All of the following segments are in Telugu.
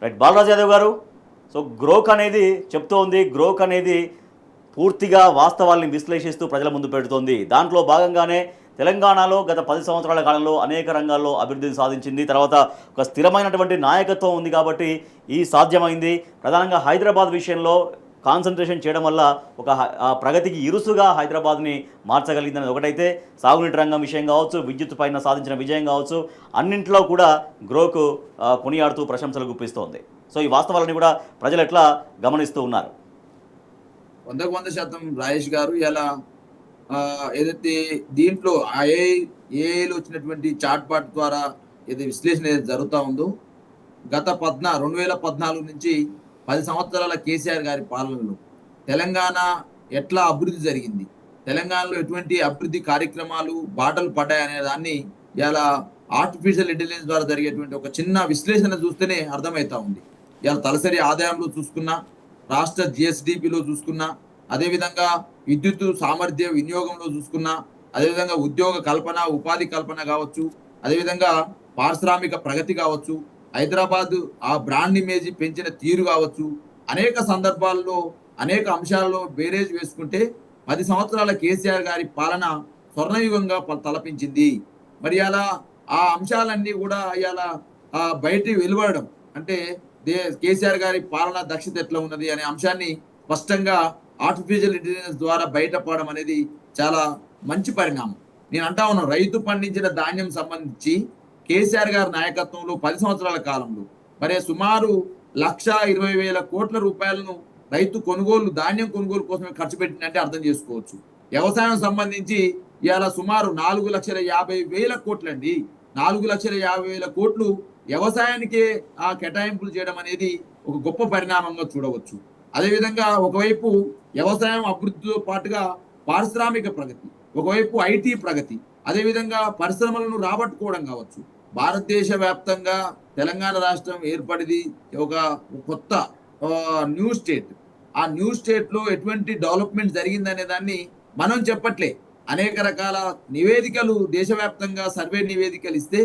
రైట్. బాలరాజ్ యాదవ్ గారు, సో గ్రోక్ అనేది చెప్తోంది, గ్రోక్ అనేది పూర్తిగా వాస్తవాల్ని విశ్లేషిస్తూ ప్రజల ముందు పెడుతోంది. దాంట్లో భాగంగానే తెలంగాణలో గత 10 సంవత్సరాల కాలంలో అనేక రంగాల్లో అభివృద్ధిని సాధించింది. తర్వాత ఒక స్థిరమైనటువంటి నాయకత్వం ఉంది కాబట్టి ఈ సాధ్యమైంది. ప్రధానంగా హైదరాబాద్ విషయంలో కాన్సన్ట్రేషన్ చేయడం వల్ల ఒక ప్రగతికి ఇరుసుగా హైదరాబాద్ని మార్చగలిగిందనేది ఒకటైతే, సాగునీటి రంగం విషయం కావచ్చు, విద్యుత్ పైన సాధించిన విజయం కావచ్చు, అన్నింటిలో కూడా గ్రోకు కొనియాడుతూ ప్రశంసలు గుప్పిస్తోంది. సో ఈ వాస్తవాలని కూడా ప్రజలు ఎట్లా గమనిస్తూ ఉన్నారు? 100% రాజేష్ గారు ఇలా ఏదైతే దీంట్లో ఏఐలో వచ్చినటువంటి చాట్ బాట్ ద్వారా ఏదైతే విశ్లేషణ ఏదైతే జరుగుతా ఉందో, గత 2014 నుంచి 10 సంవత్సరాల కేసీఆర్ గారి పాలనలో తెలంగాణ ఎట్లా అభివృద్ధి జరిగింది, తెలంగాణలో ఎటువంటి అభివృద్ధి కార్యక్రమాలు బాటలు పడ్డాయనే దాన్ని ఇలా ఆర్టిఫిషియల్ ఇంటెలిజెన్స్ ద్వారా జరిగేటువంటి ఒక చిన్న విశ్లేషణ చూస్తేనే అర్థమవుతా ఉంది. ఇలా తలసరి ఆదాయంలో చూసుకున్నా, రాష్ట్ర జిఎస్డిపిలో చూసుకున్నా, అదేవిధంగా విద్యుత్ సామర్థ్య వినియోగంలో చూసుకున్నా, అదేవిధంగా ఉద్యోగ కల్పన, ఉపాధి కల్పన కావచ్చు, అదేవిధంగా పారిశ్రామిక ప్రగతి కావచ్చు, హైదరాబాద్ ఆ బ్రాండ్ ఇమేజ్ పెంచిన తీరు కావచ్చు, అనేక సందర్భాల్లో అనేక అంశాలలో బేరేజ్ వేసుకుంటే 10 సంవత్సరాల కేసీఆర్ గారి పాలన స్వర్ణయుగంగా తలపించింది. మరి అలా ఆ అంశాలన్నీ కూడా ఇవాళ బయటికి వెలువడడం అంటే కేసీఆర్ గారి పాలన దక్షత ఎట్లా ఉన్నది అనే అంశాన్ని స్పష్టంగా ఆర్టిఫిషియల్ ఇంటెలిజెన్స్ ద్వారా బయటపడడం అనేది చాలా మంచి పరిణామం. నేను అంటా ఉన్నాను, రైతు పండించిన ధాన్యం సంబంధించి కేసీఆర్ గారి నాయకత్వంలో 10 సంవత్సరాల కాలంలో మరి సుమారు 1,20,000 కోట్ల రూపాయలను రైతు కొనుగోలు, ధాన్యం కొనుగోలు కోసమే ఖర్చు పెట్టిందంటే అర్థం చేసుకోవచ్చు. వ్యవసాయం సంబంధించి ఇవాళ సుమారు 4,50,000 కోట్లండి. 4,50,000 కోట్లు వ్యవసాయానికే ఆ కేటాయింపులు చేయడం అనేది ఒక గొప్ప పరిణామంగా చూడవచ్చు. అదేవిధంగా ఒకవైపు వ్యవసాయం అభివృద్ధితో పాటుగా పారిశ్రామిక ప్రగతి, ఒకవైపు ఐటీ ప్రగతి, అదేవిధంగా పరిశ్రమలను రాబట్టుకోవడం కావచ్చు. భారతదేశ వ్యాప్తంగా తెలంగాణ రాష్ట్రం ఏర్పడింది ఒక కొత్త న్యూ స్టేట్. ఆ న్యూ స్టేట్ లో ఎటువంటి డెవలప్మెంట్ జరిగిందనే దాన్ని మనం చెప్పట్లే. అనేక రకాల నివేదికలు దేశవ్యాప్తంగా సర్వే నివేదికలు ఇస్తే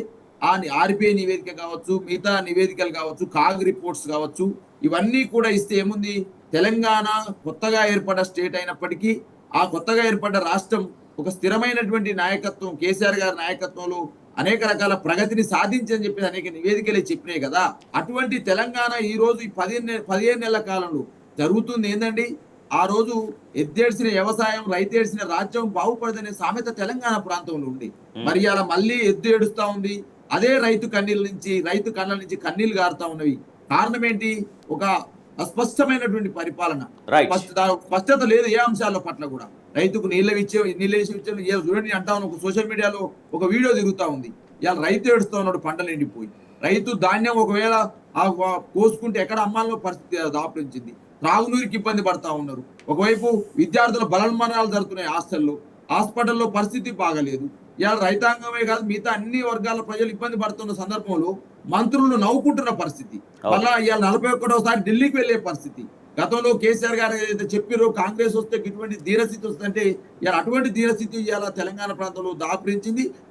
ఆ ఆర్బీఐ నివేదిక కావచ్చు, మిగతా నివేదికలు కావచ్చు, కాగ్ రిపోర్ట్స్ కావచ్చు, ఇవన్నీ కూడా ఇస్తే ఏముంది, తెలంగాణ కొత్తగా ఏర్పడ్డ స్టేట్ అయినప్పటికీ ఆ కొత్తగా ఏర్పడ్డ రాష్ట్రం ఒక స్థిరమైనటువంటి నాయకత్వం, కేసీఆర్ గారి నాయకత్వంలో అనేక రకాల ప్రగతిని సాధించని చెప్పి అనేక నివేదికలే చెప్పినాయి కదా. అటువంటి తెలంగాణ ఈ రోజు ఈ 15 నెలల కాలంలో జరుగుతుంది ఏందండి, ఆ రోజు ఎద్దేడ్చిన వ్యవసాయం, రైతేడ్చిన రాజ్యం బాగుపడదనే సామెత తెలంగాణ ప్రాంతంలో ఉంది. మరి అలా మళ్ళీ ఎద్దు ఏడుస్తా ఉంది. అదే రైతు కళ్ళ నుంచి కన్నీళ్లు గారుతా ఉన్నవి. కారణం ఏంటి, ఒక అస్పష్టమైనటువంటి పరిపాలన, స్పష్టత లేదు ఏ అంశాల పట్ల కూడా. రైతుకు నీళ్ళేసి చూడండి అంటా ఉన్న ఒక సోషల్ మీడియాలో ఒక వీడియో తిరుగుతా ఉంది. ఇవాళ రైతు ఏడుస్తా ఉన్నాడు పంటలు ఎండిపోయి. రైతు ధాన్యం ఒకవేళ కోసుకుంటే ఎక్కడ అమ్మాలలో పరిస్థితి దాపురించింది. త్రాగునీరుకి ఇబ్బంది పడతా ఉన్నారు. ఒకవైపు విద్యార్థుల బలన్మరణాలు జరుగుతున్నాయి హాస్పిటల్లో పరిస్థితి బాగలేదు. ఇవాళ రైతాంగమే కాదు మిగతా అన్ని వర్గాల ప్రజలు ఇబ్బంది పడుతున్న సందర్భంలో మంత్రులు నవ్వుకుంటున్న పరిస్థితి. మళ్ళా ఇవాళ 41వసారి ఢిల్లీకి వెళ్లే పరిస్థితి. గతంలో కేసీఆర్ గారు ఏదైతే చెప్పారో కాంగ్రెస్ వస్తే ఇటువంటి ధీరస్థితి వస్తుందంటే ఇవాళ అటువంటి ధీరస్థితి ఇవాళ తెలంగాణ ప్రాంతంలో దాపురించింది.